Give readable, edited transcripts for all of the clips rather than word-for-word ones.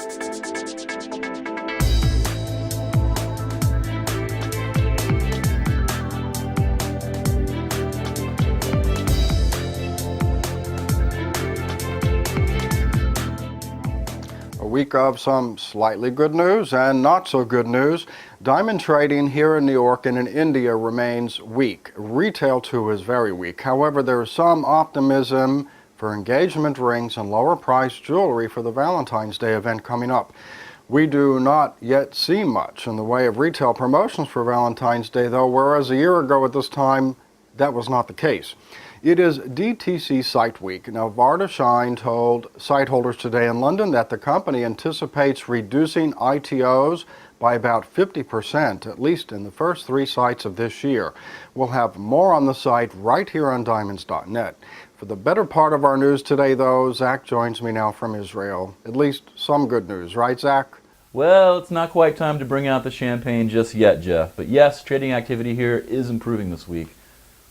A week of some slightly good news and not so good news. Diamond trading here in New York and in India remains weak. Retail too is very weak. However, there is some optimism for engagement rings and lower priced jewelry for the Valentine's Day event coming up. We do not yet see much in the way of retail promotions for Valentine's Day though, whereas a year ago at this time that was not the case. It is DTC Site Week. Now, Varda Shine told site holders today in London that the company anticipates reducing ITOs by about 50%, at least in the first 3 sites of this year. We'll have more on the site right here on diamonds.net. For the better part of our news today, though, Zach joins me now from Israel. At least some good news, right, Zach? Well, it's not quite time to bring out the champagne just yet, Jeff. But yes, trading activity here is improving this week.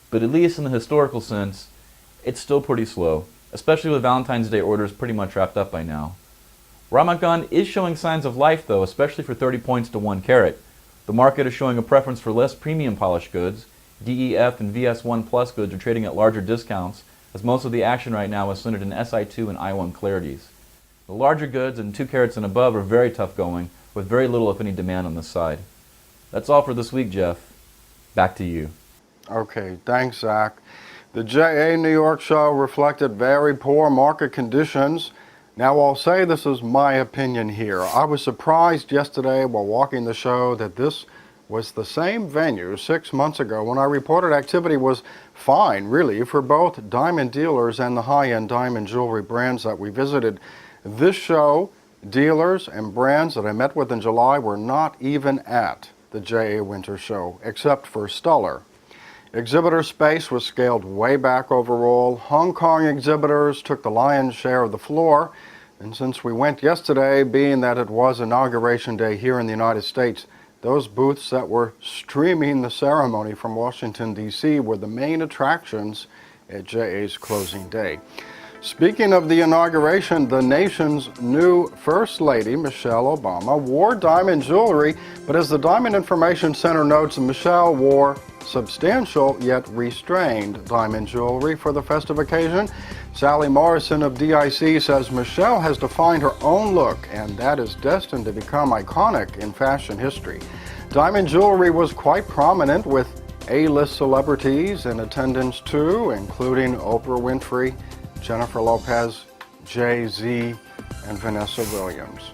But at least in the historical sense, it's still pretty slow, especially with Valentine's Day orders pretty much wrapped up by now. Ramadan is showing signs of life though, especially for 30 points to 1 carat. The market is showing a preference for less premium polished goods. DEF and VS1 Plus goods are trading at larger discounts, as most of the action right now is centered in SI2 and I1 clarities. The larger goods and 2 carats and above are very tough going, with very little if any demand on this side. That's all for this week, Jeff. Back to you. Okay, thanks, Zach. The JA New York show reflected very poor market conditions. Now, I'll say this is my opinion here. I was surprised yesterday while walking the show that this was the same venue 6 months ago when I reported activity was fine, really, for both diamond dealers and the high-end diamond jewelry brands that we visited. This show, dealers and brands that I met with in July were not even at the JA Winter Show, except for Stuller. Exhibitor space was scaled way back overall. Hong Kong exhibitors took the lion's share of the floor. And since we went yesterday, being that it was Inauguration Day here in the United States, those booths that were streaming the ceremony from Washington, D.C. were the main attractions at JA's closing day. Speaking of the inauguration, the nation's new First Lady, Michelle Obama, wore diamond jewelry, but as the Diamond Information Center notes, Michelle wore substantial yet restrained diamond jewelry for the festive occasion. Sally Morrison of DIC says Michelle has defined her own look, and that is destined to become iconic in fashion history. Diamond jewelry was quite prominent, with A-list celebrities in attendance too, including Oprah Winfrey, Jennifer Lopez, Jay-Z, and Vanessa Williams.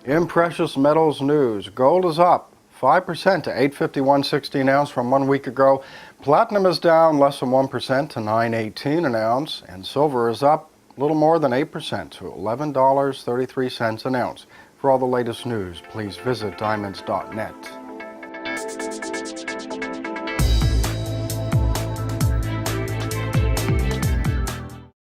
In precious metals news, gold is up 5% to $851.60 an ounce from 1 week ago. Platinum is down less than 1% to $918 an ounce, and silver is up a little more than 8% to $11.33 an ounce. For all the latest news, please visit diamonds.net.